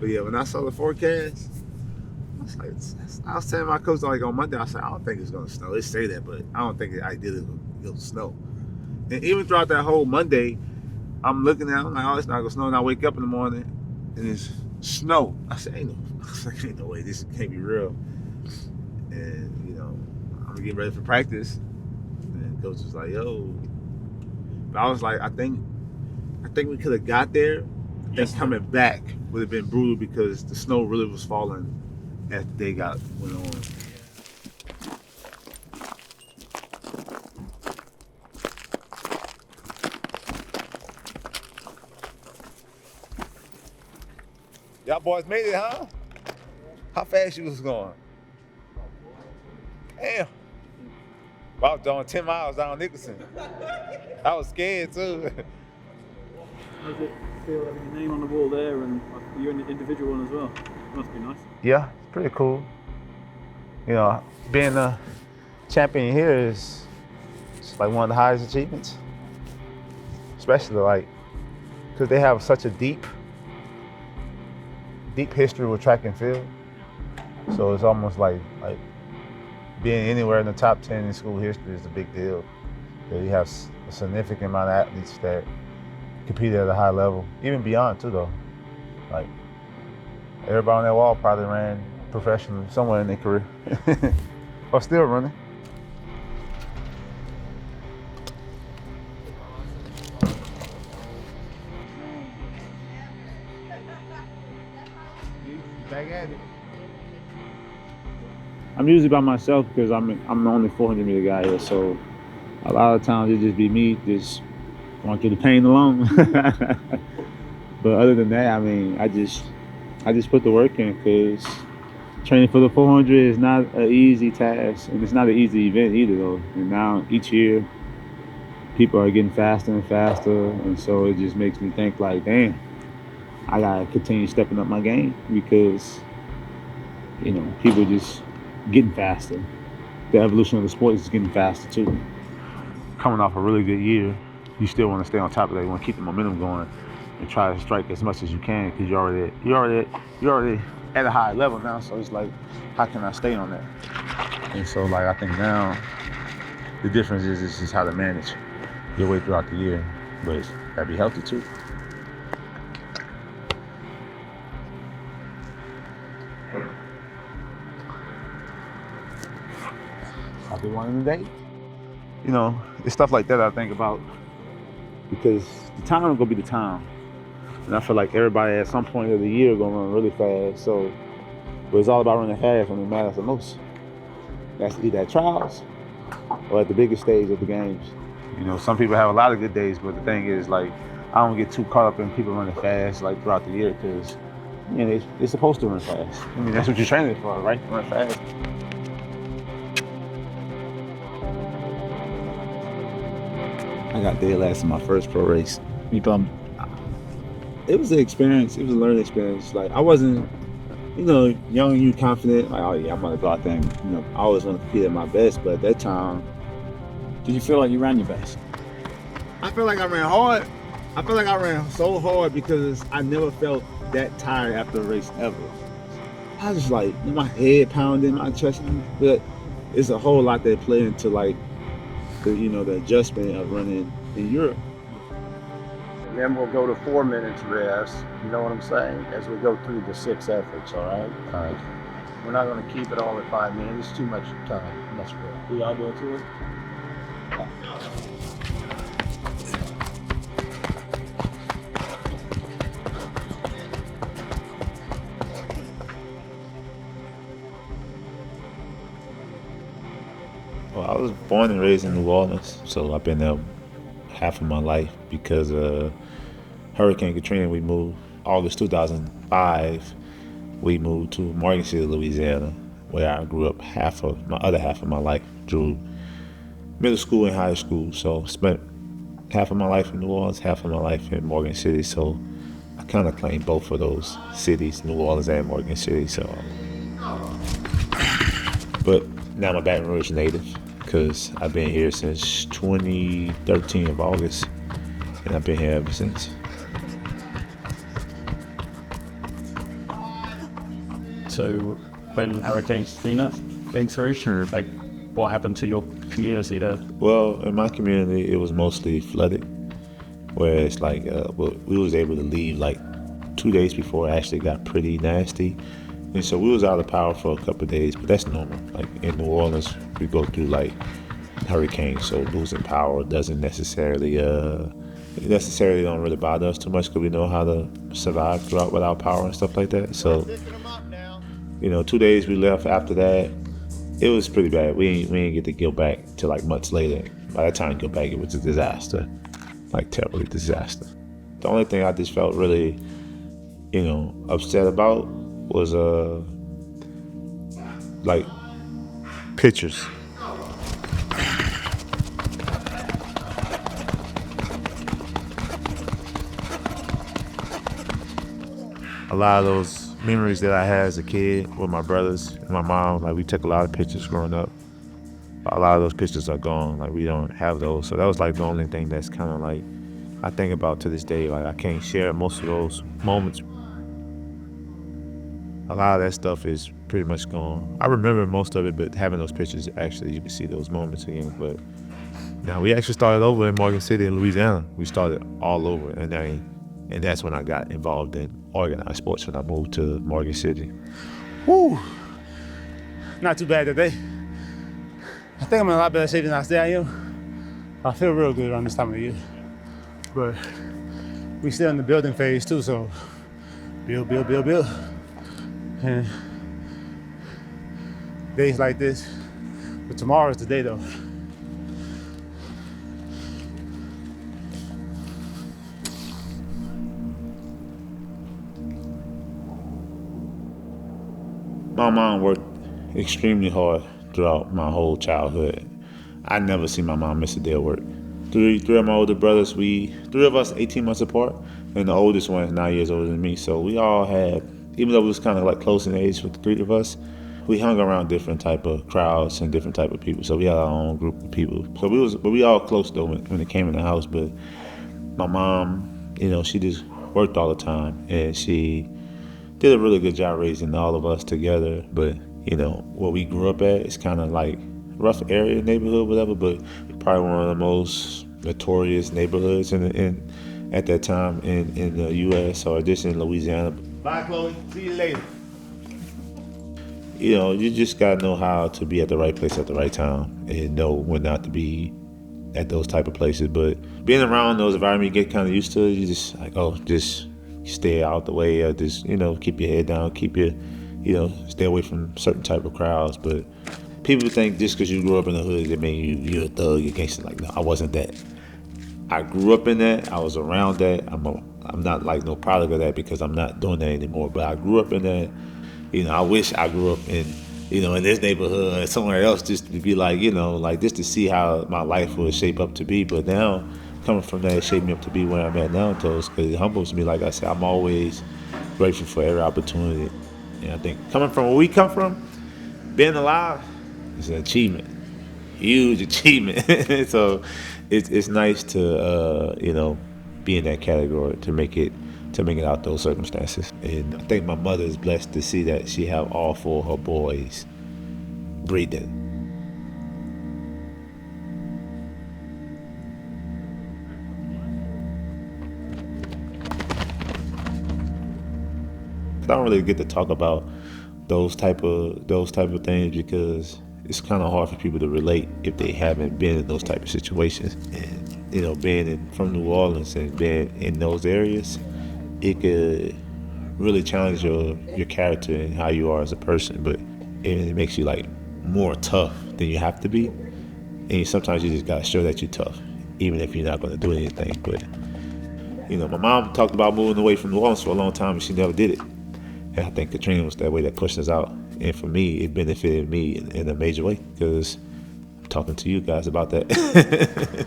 But yeah, when I saw the forecast, I was telling my coach like on Monday, I said, I don't think it's gonna snow. They say that, but I don't think ideally it'll snow. And even throughout that whole Monday, I'm looking at it, I'm like, oh, it's not gonna snow. And I wake up in the morning and it's snow. I said, ain't no way, this can't be real. And you know, I'm getting ready for practice. And coach was like, yo. But I was like, I think we could have got there. I think coming back would have been brutal because the snow really was falling as the day went on. Y'all boys made it, huh? How fast you was going? Damn. I was doing 10 miles down Nicholson. I was scared too. How does it feel having your name on the wall there and you're an individual one as well? It must be nice. Yeah, it's pretty cool. You know, being a champion here is like one of the highest achievements. Especially like, because they have such a deep history with track and field. So it's almost like being anywhere in the top 10 in school history is a big deal. You have a significant amount of athletes that compete at a high level, even beyond too though. Like everybody on that wall probably ran professionally somewhere in their career, or still running. Back at it. I'm usually by myself because I'm the only 400 meter guy here, so a lot of times it just be me just want to get the pain alone. But other than that, I mean, I just put the work in because training for the 400 is not an easy task, and it's not an easy event either though. And now each year people are getting faster and faster, and so it just makes me think like, damn, I gotta continue stepping up my game because, you know, people just getting faster. The evolution of the sport is getting faster too. Coming off a really good year, you still want to stay on top of that. You want to keep the momentum going and try to strike as much as you can because you're already at a high level now. So it's like, how can I stay on that? And so like I think now the difference is just how to manage your way throughout the year, but it's gotta be healthy too. I've been wanting to date. You know, it's stuff like that I think about because the time gonna be the time. And I feel like everybody at some point of the year gonna run really fast. So, but it's all about running fast when it matters the most. That's either at trials or at the biggest stage of the games. You know, some people have a lot of good days, but the thing is like, I don't get too caught up in people running fast like throughout the year because, you know, they're supposed to run fast. I mean, that's what you're training for, right? Run fast. I got dead last in my first pro race. You bummed? It was an experience. It was a learning experience. Like I wasn't, you know, young and you confident. Like, oh yeah, I'm gonna go out there and, you know, I always want to compete at my best. But at that time, did you feel like you ran your best? I feel like I ran hard. I feel like I ran so hard because I never felt that tired after a race ever. I was just like, my head pounding, my chest, but it's a whole lot that play into like the adjustment of running in Europe. And then we'll go to 4 minutes rest, you know what I'm saying, as we go through the 6 efforts, all right? All right. We're not going to keep it all at 5 minutes. It's too much time. That's good. We all go through it? Well, I was born and raised in New Orleans, so I've been there half of my life. Because of Hurricane Katrina, we moved. August 2005, we moved to Morgan City, Louisiana, where I grew up other half of my life through middle school and high school. So spent half of my life in New Orleans, half of my life in Morgan City. So I kind of claim both of those cities, New Orleans and Morgan City. So, but now I'm a Baton Rouge native because I've been here since 2013 of August, and I've been here ever since. to when Hurricane Katrina came through, or like what happened to your community there? Well, in my community, it was mostly flooded, where it's like we was able to leave like 2 days before it actually got pretty nasty. And so we was out of power for a couple of days, but that's normal. Like in New Orleans, we go through like hurricanes, so losing power doesn't necessarily don't really bother us too much because we know how to survive throughout without power and stuff like that. So, 2 days we left after that. It was pretty bad. We didn't get to go back till like months later. By the time we go back, it was a disaster, like terribly disaster. The only thing I just felt really, upset about was like pictures. A lot of those memories that I had as a kid with my brothers and my mom, like we took a lot of pictures growing up. A lot of those pictures are gone. Like we don't have those. So that was like the only thing that's kind of like I think about to this day. Like I can't share most of those moments. A lot of that stuff is pretty much gone. I remember most of it, but having those pictures, actually, you can see those moments again. But now we actually started over in Morgan City in Louisiana. We started all over, and that's when I got involved in organized sports when I moved to Morgan City. Whew. Not too bad today. I think I'm in a lot better shape than I am. I feel real good around this time of the year. But we still in the building phase too, so build. And days like this, but tomorrow's the day though. My mom worked extremely hard throughout my whole childhood. I never seen my mom miss a day of work. Three of my older brothers, three of us 18 months apart, and the oldest one is 9 years older than me. So we all had, even though we was kind of like close in age with the three of us, we hung around different type of crowds and different type of people. So we had our own group of people. So we all close though when it came in the house. But my mom, she just worked all the time, and she did a really good job raising all of us together. But where we grew up at, it's kind of like rough area neighborhood, whatever. But probably one of the most notorious neighborhoods at that time in the U.S. or just in Louisiana. Bye, Chloe. See you later. You just gotta know how to be at the right place at the right time and know when not to be at those type of places. But being around those environments, you get kind of used to it. You just like, just stay out the way, or just keep your head down, keep your stay away from certain type of crowds. But people think just because you grew up in the hood, it means you're a thug, you're gangster. Like, no, I wasn't that. I grew up in that. I was around that. I'm not like no product of that because I'm not doing that anymore. But I grew up in that. I wish I grew up in this neighborhood or somewhere else just to be like, like just to see how my life would shape up to be. But now, coming from that, it shaped me up to be where I'm at now, because it humbles me. Like I said, I'm always grateful for every opportunity. And I think coming from where we come from, being alive is an achievement, huge achievement. So it's nice to be in that category, to make it out those circumstances. And I think my mother is blessed to see that she have all four of her boys breathing. I don't really get to talk about those type of things because it's kind of hard for people to relate if they haven't been in those type of situations. And being from New Orleans and being in those areas, it could really challenge your character and how you are as a person. But it makes you like more tough than you have to be. And sometimes you just gotta show that you're tough, even if you're not gonna do anything. But my mom talked about moving away from New Orleans for a long time, and she never did it. And I think Katrina was that way that pushed us out. And for me, it benefited me in a major way, because I'm talking to you guys about that.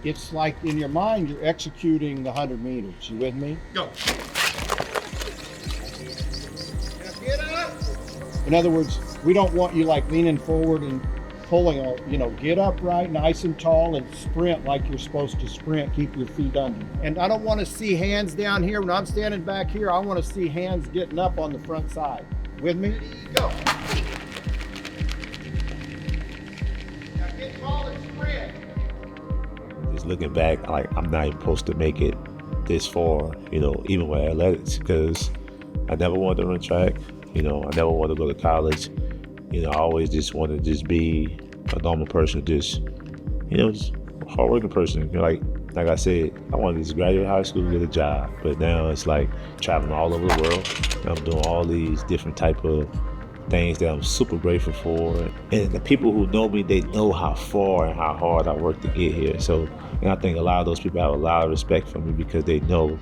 It's like in your mind, you're executing the 100 meters. You with me? Go. In other words, we don't want you like leaning forward and pulling on, get upright, nice and tall, and sprint like you're supposed to sprint. Keep your feet under. And I don't want to see hands down here. When I'm standing back here, I want to see hands getting up on the front side. With me? Go. Now get tall and sprint. Just looking back, like I'm not even supposed to make it this far, even with athletics, because I never wanted to run track. I never wanted to go to college. I always just wanted to just be a normal person, just a hardworking person. Like I said, I wanted to just graduate high school, get a job. But now it's like traveling all over the world. I'm doing all these different type of things that I'm super grateful for. And the people who know me, they know how far and how hard I worked to get here. So, and I think a lot of those people have a lot of respect for me because they know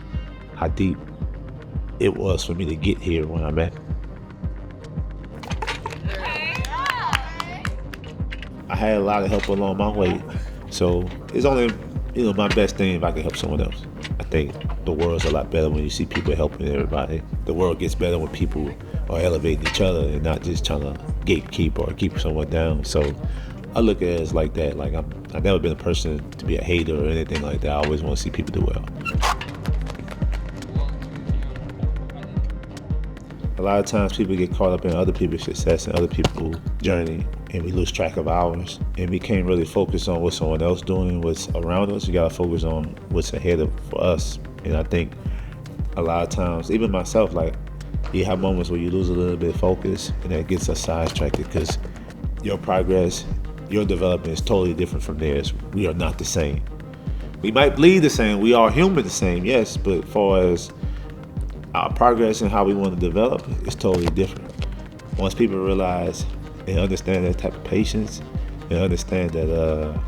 how deep it was for me to get here when I'm at. I had a lot of help along my way. So it's only, my best thing if I can help someone else. I think the world's a lot better when you see people helping everybody. The world gets better when people are elevating each other and not just trying to gatekeep or keep someone down. So I look at it as like that. Like I've never been a person to be a hater or anything like that. I always want to see people do well. A lot of times people get caught up in other people's success and other people's journey, and we lose track of ours. And we can't really focus on what someone else doing, what's around us. You gotta focus on what's ahead for us. And I think a lot of times, even myself, like you have moments where you lose a little bit of focus, and that gets us sidetracked because your progress, your development is totally different from theirs. We are not the same. We might bleed the same. We are human the same, yes, but as far as our progress and how we want to develop is totally different. Once people realize and understand that type of patience and understand that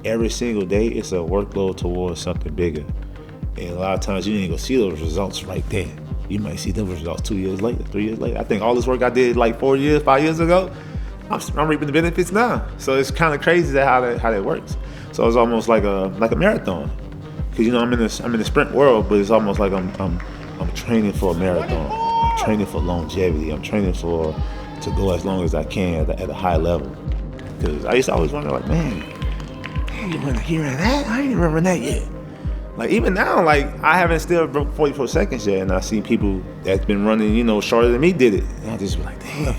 every single day it's a workload towards something bigger. And a lot of times you ain't gonna see those results right there. You might see those results 2 years later, 3 years later. I think all this work I did like 4 years, 5 years ago, I'm reaping the benefits now. So it's kind of crazy how that works. So it's almost like a marathon. Cause I'm in the sprint world, but it's almost like I'm training for a marathon. I'm training for longevity. I'm training to go as long as I can at a high level. Because I used to always wonder, like, man, you want to hear that? I ain't even remember that yet. Like, even now, like, I haven't still broke 44 seconds yet, and I see people that's been running, shorter than me did it. And I just be like, damn,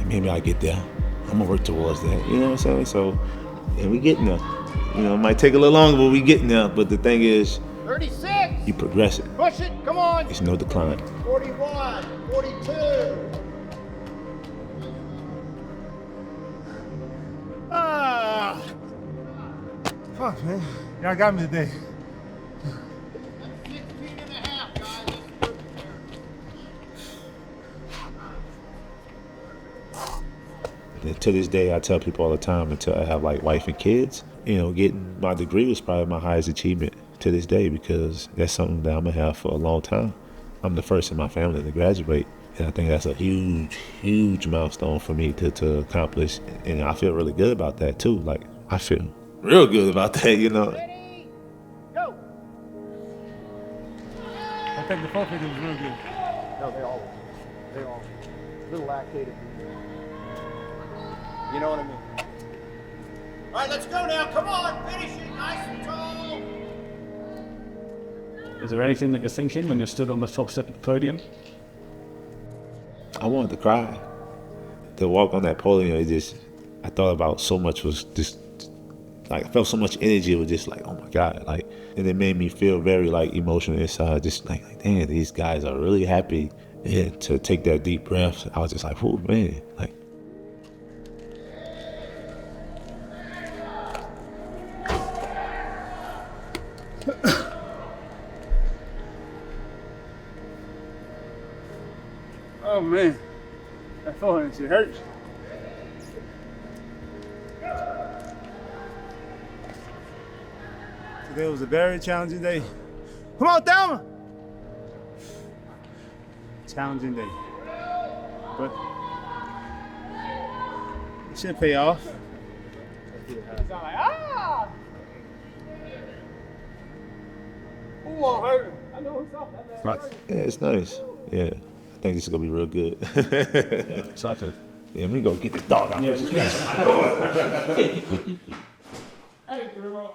maybe I'll get there. I'm going to work towards that. You know what I'm saying? So, and we getting there. It might take a little longer, but we getting there. But the thing is, 36. You progress it. Push it. Come on. It's no decline. 41. 42. Fuck, man. Y'all got me today. That's 16 and a half, guys. And to this day, I tell people all the time, until I have like wife and kids, getting my degree was probably my highest achievement to this day, because that's something that I'm gonna have for a long time. I'm the first in my family to graduate, and I think that's a huge milestone for me to accomplish, and I feel really good about that too. Like, I feel real good about that, Ready? Go. I think the 450 was real good. No, they all a little lactated. You know what I mean? All right, let's go now. Come on, finish it nice and tall. Is there anything that you're thinking when you're stood on the top step of the podium? I wanted to cry. To walk on that podium, I thought about so much, was just like, I felt so much energy. It was just like, oh my God, like, and it made me feel very like emotional inside, just like damn, these guys are really happy. And to take that deep breath, I was just like, oh man, like. Oh man, that 400 hurts. Today was a very challenging day. Come on, Thelma! Challenging day. But it should pay off. Right. Yeah, it's nice. Yeah, I think this is gonna be real good. Excited. Yeah, let me go get the dog out. Hey, girl.